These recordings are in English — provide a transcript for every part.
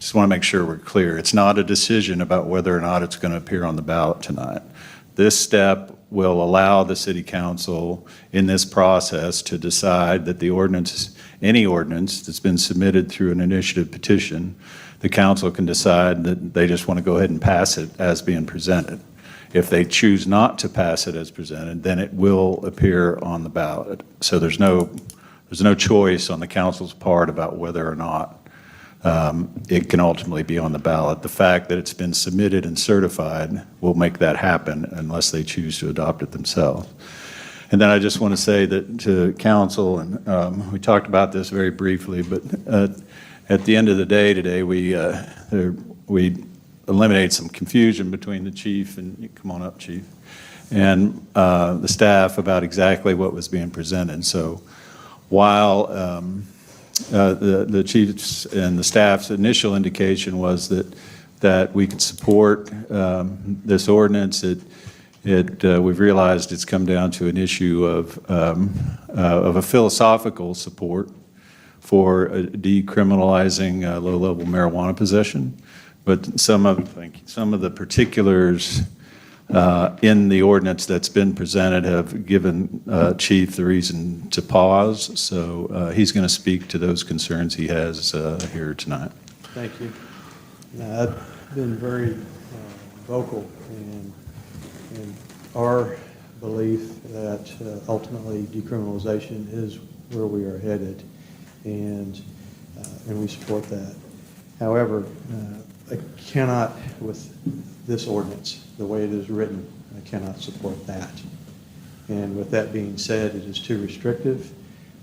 just want to make sure we're clear. It's not a decision about whether or not it's going to appear on the ballot tonight. This step will allow the city council in this process to decide that the ordinance, any ordinance that's been submitted through an initiative petition, the council can decide that they just want to go ahead and pass it as being presented. If they choose not to pass it as presented, then it will appear on the ballot. So there's no choice on the council's part about whether or not it can ultimately be on the ballot. The fact that it's been submitted and certified will make that happen unless they choose to adopt it themselves. And then I just want to say that to council, and we talked about this very briefly, but at the end of the day today, we eliminated some confusion between the chief, and you come on up, chief, and the staff about exactly what was being presented. So while the chief's and the staff's initial indication was that we could support this ordinance, we've realized it's come down to an issue of a philosophical support for decriminalizing low-level marijuana possession, but some of the particulars in the ordinance that's been presented have given Chief the reason to pause. So he's going to speak to those concerns he has here tonight. Thank you. I've been very vocal in our belief that ultimately decriminalization is where we are headed, and we support that. However, I cannot, with this ordinance, the way it is written, I cannot support that. And with that being said, it is too restrictive,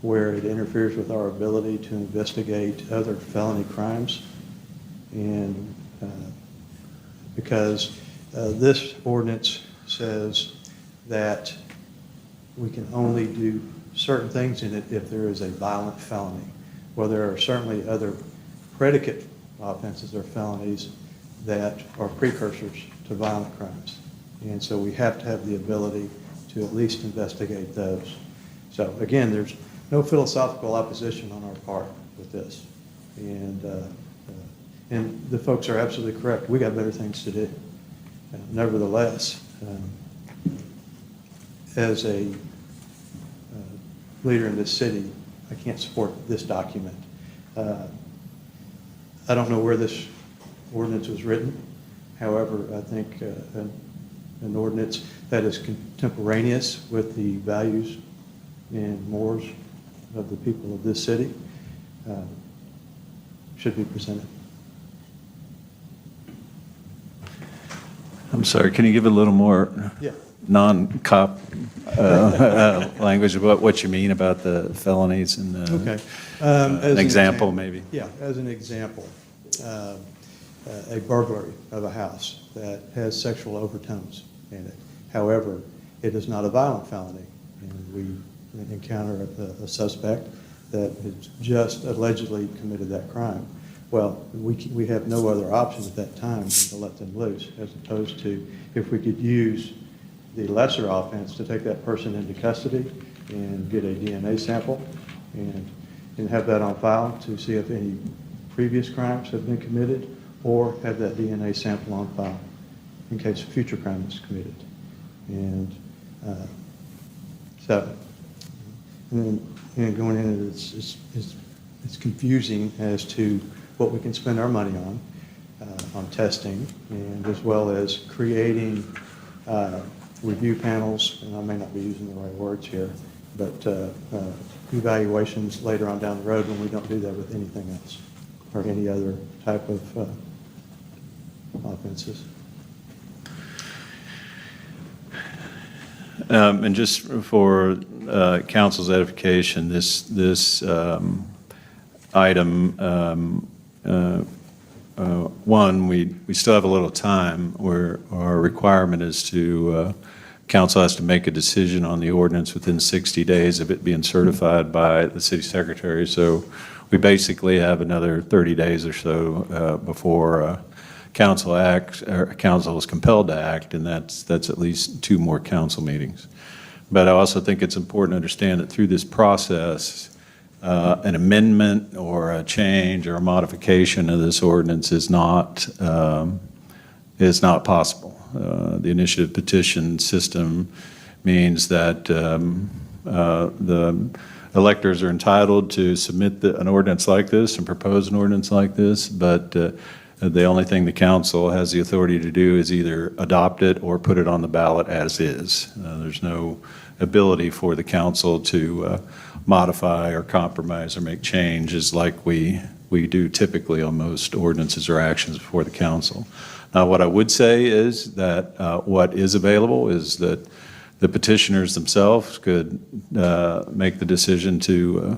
where it interferes with our ability to investigate other felony crimes. And because this ordinance says that we can only do certain things in it if there is a violent felony. Well, there are certainly other predicate offenses or felonies that are precursors to violent crimes. And so we have to have the ability to at least investigate those. So again, there's no philosophical opposition on our part with this. And the folks are absolutely correct. We got better things to do. Nevertheless, as a leader in this city, I can't support this document. I don't know where this ordinance was written. However, I think an ordinance that is contemporaneous with the values and mores of the people of this city should be presented. I'm sorry, can you give a little more non-cop language about what you mean about the felonies and Okay. An example maybe? Yeah, as an example, a burglary of a house that has sexual overtones in it. However, it is not a violent felony, and we encounter a suspect that has just allegedly committed that crime. Well, we have no other option at that time than to let them loose, as opposed to if we could use the lesser offense to take that person into custody and get a DNA sample and have that on file to see if any previous crimes have been committed, or have that DNA sample on file in case a future crime is committed. And then going into it, it's confusing as to what we can spend our money on testing, and as well as creating review panels, and I may not be using the right words here, but evaluations later on down the road when we don't do that with anything else or any other type of offenses. And just for council's edification, this item, one, we still have a little time where our requirement is to, council has to make a decision on the ordinance within 60 days of it being certified by the city secretary. So we basically have another 30 days or so before council is compelled to act, and that's at least 2 more council meetings. But I also think it's important to understand that through this process, an amendment or a change or a modification of this ordinance is not possible. The initiative petition system means that the electors are entitled to submit an ordinance like this and propose an ordinance like this, but the only thing the council has the authority to do is either adopt it or put it on the ballot as is. There's no ability for the council to modify or compromise or make changes like we do typically on most ordinances or actions before the council. Now, what I would say is that what is available is that the petitioners themselves could make the decision to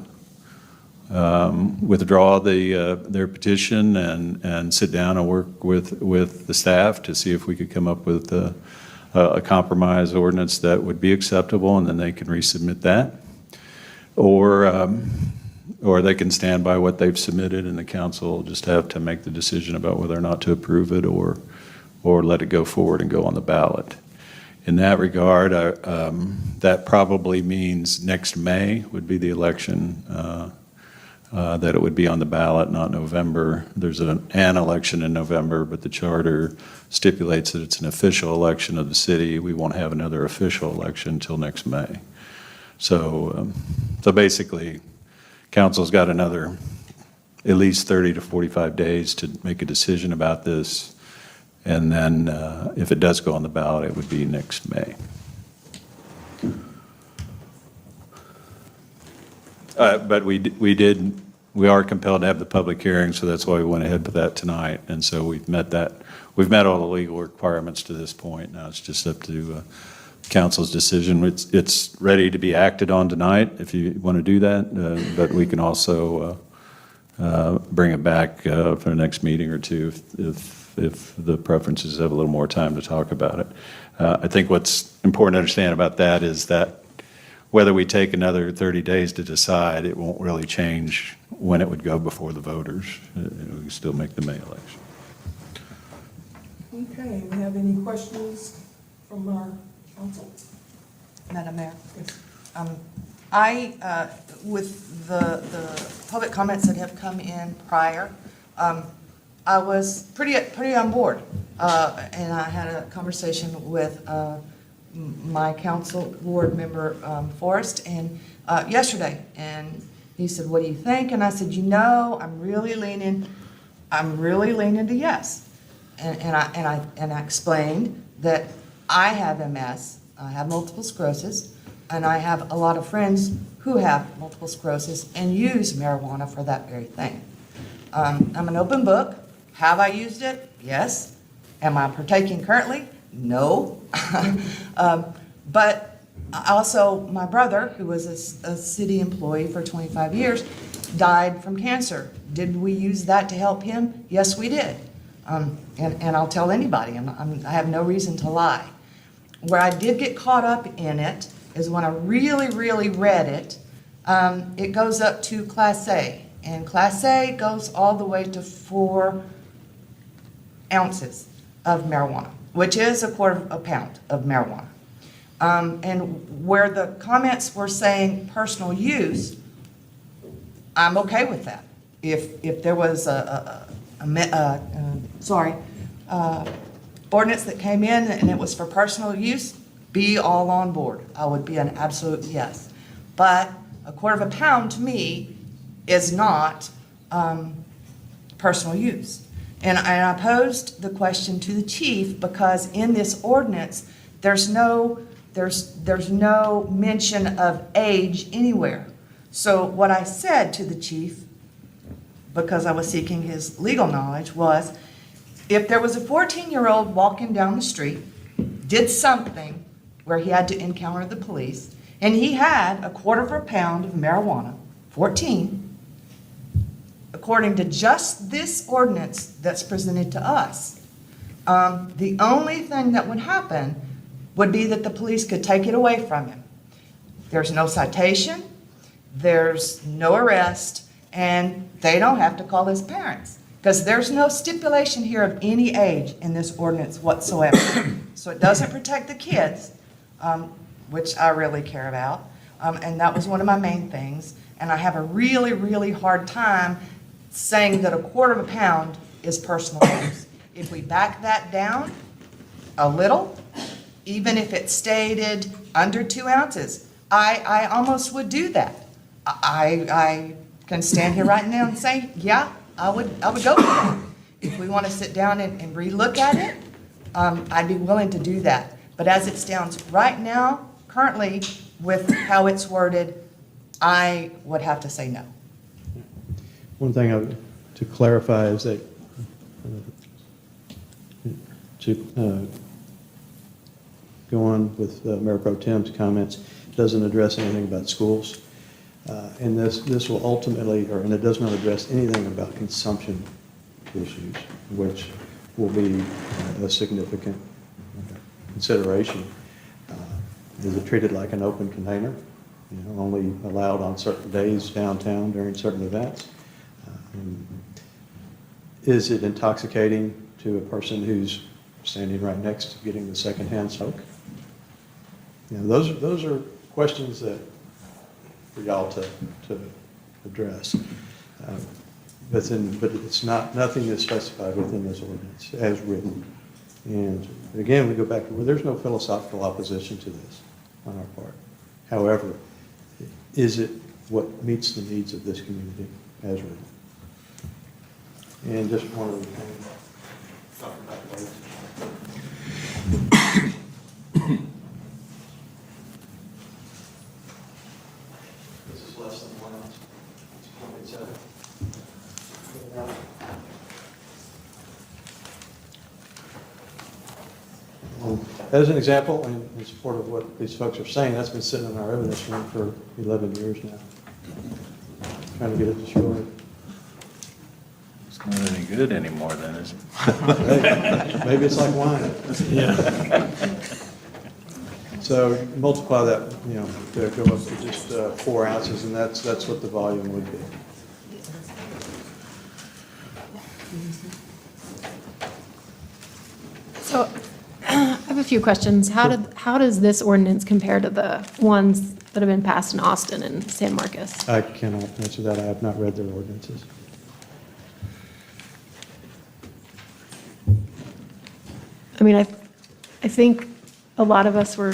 withdraw their petition and sit down and work with the staff to see if we could come up with a compromise ordinance that would be acceptable, and then they can resubmit that. Or they can stand by what they've submitted, and the council will just have to make the decision about whether or not to approve it or let it go forward and go on the ballot. In that regard, that probably means next May would be the election, that it would be on the ballot, not November. There's an election in November, but the charter stipulates that it's an official election of the city. We won't have another official election until next May. So basically, council's got another at least 30 to 45 days to make a decision about this. And then if it does go on the ballot, it would be next May. But we are compelled to have the public hearing, so that's why we went ahead with that tonight. And so we've met all the legal requirements to this point. Now it's just up to council's decision. It's ready to be acted on tonight if you want to do that, but we can also bring it back for the next meeting or two if the preferences have a little more time to talk about it. I think what's important to understand about that is that whether we take another 30 days to decide, it won't really change when it would go before the voters. We still make the May election. Okay, we have any questions from our council? Madam Mayor, Yes. with the public comments that have come in prior, I was pretty on board, and I had a conversation with my council board member, Forrest, and yesterday, and he said, "What do you think?" And I said, I'm really leaning to yes. And I explained that I have MS, I have multiple sclerosis, and I have a lot of friends who have multiple sclerosis and use marijuana for that very thing. I'm an open book. Have I used it? Yes. Am I partaking currently? No. But also, my brother, who was a city employee for 25 years, died from cancer. Did we use that to help him? Yes, we did. And I'll tell anybody, I have no reason to lie. Where I did get caught up in it is when I really, really read it, it goes up to Class A. And Class A goes all the way to 4 ounces of marijuana, which is a quarter of a pound of marijuana. And where the comments were saying personal use, I'm okay with that. If there was ordinance that came in and it was for personal use, be all on board. I would be an absolute yes. But a quarter of a pound to me is not personal use. And I posed the question to the chief because in this ordinance, there's no mention of age anywhere. So what I said to the chief, because I was seeking his legal knowledge, was if there was a 14-year-old walking down the street, did something where he had to encounter the police, and he had a quarter of a pound of marijuana, 14, according to just this ordinance that's presented to us, the only thing that would happen would be that the police could take it away from him. There's no citation, there's no arrest, and they don't have to call his parents because there's no stipulation here of any age in this ordinance whatsoever. So it doesn't protect the kids, which I really care about, and that was one of my main things. And I have a really, really hard time saying that a quarter of a pound is personal use. If we back that down a little, even if it stated under 2 ounces, I almost would do that. I can stand here right now and say, yeah, I would go with that. If we want to sit down and relook at it, I'd be willing to do that. But as it stands right now, currently, with how it's worded, I would have to say no. One thing to clarify is that to go on with Mayor Pro Tem's comments, doesn't address anything about schools. And this will ultimately, and it does not address anything about consumption issues, which will be a significant consideration. Is it treated like an open container? Only allowed on certain days downtown during certain events? Is it intoxicating to a person who's standing right next to getting the secondhand smoke? Those are questions that for y'all to address. But it's nothing is specified within this ordinance as written. And again, we go back to where there's no philosophical opposition to this on our part. However, is it what meets the needs of this community as written? And just wanted to talk about that. This is less than 1 ounce. It's 0.7. As an example, and in support of what these folks are saying, that's been sitting in our evidence room for 11 years now. Trying to get it destroyed. It's not any good anymore then, is it? Maybe it's like wine. Yeah. So multiply that, to go up to just 4 ounces, and that's what the volume would be. So I have a few questions. How does this ordinance compare to the ones that have been passed in Austin and San Marcos? I cannot answer that. I have not read their ordinances. I mean, I think a lot of us were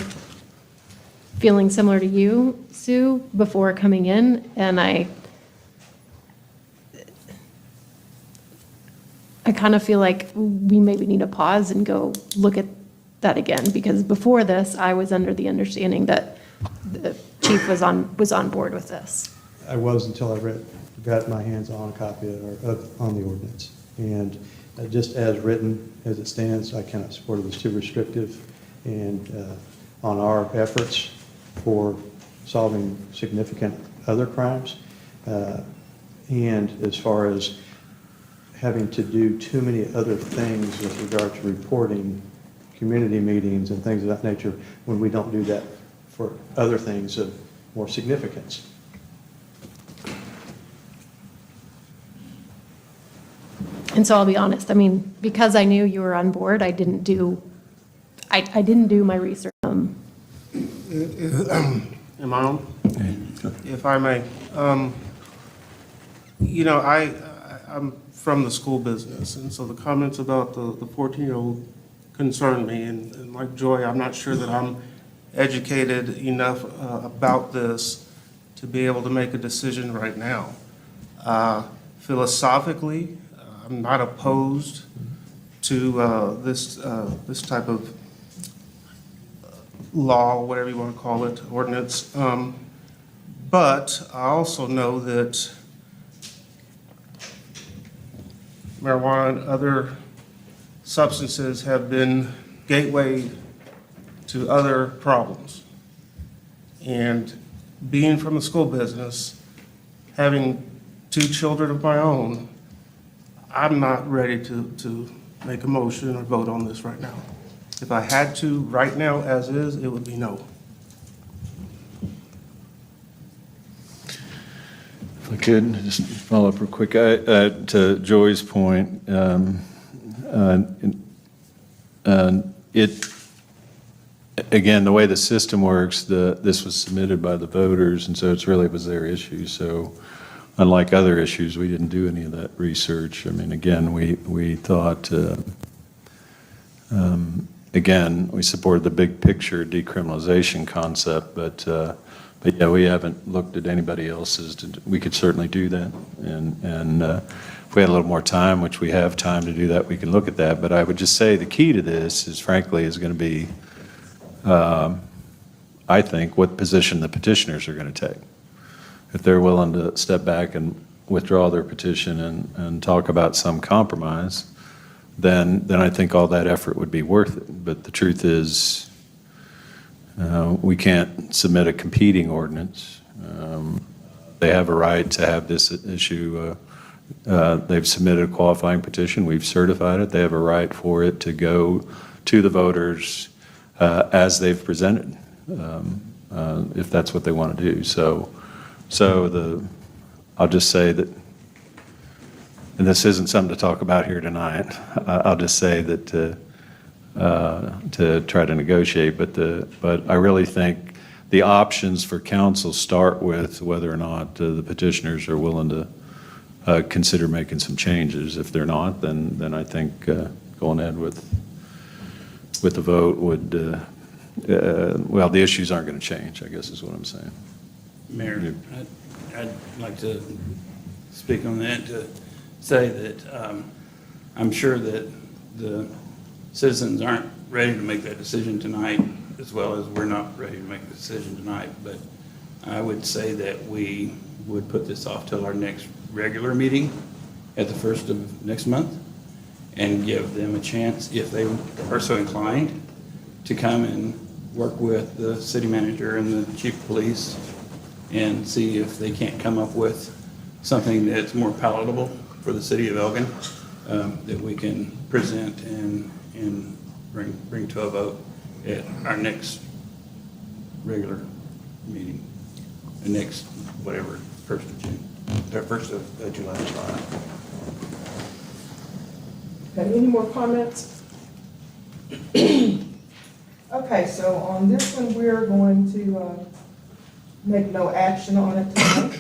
feeling similar to you, Sue, before coming in, and I kind of feel like we maybe need to pause and go look at that again, because before this, I was under the understanding that the chief was on board with this. I was until I got my hands on a copy on the ordinance. And just as written, as it stands, I cannot support it. It's too restrictive. And on our efforts for solving significant other crimes, and as far as having to do too many other things with regard to reporting community meetings and things of that nature, when we don't do that for other things of more significance. And so I'll be honest, I mean, because I knew you were on board, I didn't do my research. Am I on? If I may. I'm from the school business, and so the comments about the 14-year-old concerned me. And like Joy, I'm not sure that I'm educated enough about this to be able to make a decision right now. Philosophically, I'm not opposed to this type of law, whatever you want to call it, ordinance. But I also know that marijuana and other substances have been gateway to other problems. And being from the school business, having 2 children of my own, I'm not ready to make a motion or vote on this right now. If I had to, right now, as is, it would be no. If I could, just follow up real quick. To Joy's point, again, the way the system works, this was submitted by the voters, and so it really was their issue. So unlike other issues, we didn't do any of that research. I mean, again, we thought, again, we supported the big picture decriminalization concept, but yeah, we haven't looked at anybody else's. We could certainly do that, and if we had a little more time, which we have time to do that, we can look at that. But I would just say the key to this is, frankly, is going to be, I think, what position the petitioners are going to take. If they're willing to step back and withdraw their petition and talk about some compromise, then I think all that effort would be worth it. But the truth is, we can't submit a competing ordinance. They have a right to have this issue. They've submitted a qualifying petition. We've certified it. They have a right for it to go to the voters as they've presented, if that's what they want to do. So I'll just say that, and this isn't something to talk about here tonight. I'll just say that to try to negotiate, but I really think the options for council start with whether or not the petitioners are willing to consider making some changes. If they're not, then I think going ahead with the vote would, well, the issues aren't going to change, I guess is what I'm saying. Mayor, I'd like to speak on that, to say that I'm sure that the citizens aren't ready to make that decision tonight, as well as we're not ready to make the decision tonight, but I would say that we would put this off till our next regular meeting at the first of next month, and give them a chance, if they are so inclined, to come and work with the city manager and the chief of police and see if they can't come up with something that's more palatable for the city of Elgin, that we can present and bring to a vote at our next regular meeting, the next, whatever, 1st of June, or 1st of July. Okay, any more comments? Okay, so on this one, we're going to make no action on it tonight.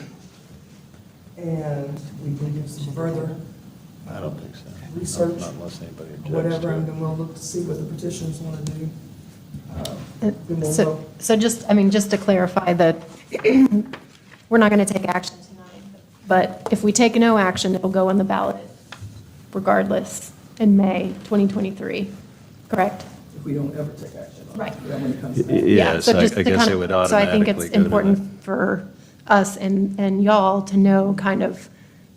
And we can do some further I don't think so. research, Not unless anybody objects. whatever, to and it. then we'll look to see what the petitioners want to do. Then we'll So, go. so just to clarify that, we're not going to take action tonight, but if we take no action, it'll go on the ballot regardless in May 2023, correct? If we don't ever take action on it. Right. Then when it comes back. Yes, so I just to guess kind it of- would So I think automatically it's go to important for us and y'all to know kind of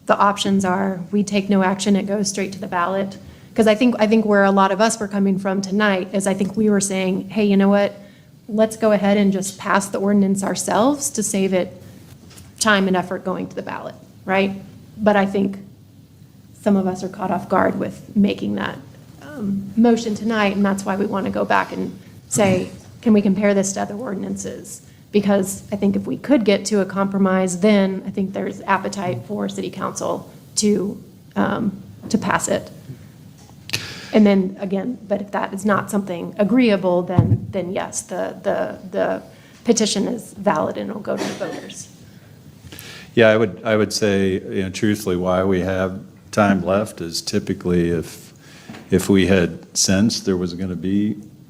the options are, we take no action, it goes straight to the ballot. Because I think where a lot of us were coming from tonight is I think we were saying, hey, you know what? Let's go ahead and just pass the ordinance ourselves to save it time and effort going to the ballot, right? But I think some of us are caught off guard with making that motion tonight, and that's why we want to go back and say, can we compare this to other ordinances? Because I think if we could get to a compromise, then I think there's appetite for city council to pass it. And then, again, but if that is not something agreeable, then yes, the petition is valid and it'll go to the voters. Yeah, I would say, you know, truthfully, why we have time left is typically if we had sensed there was going to be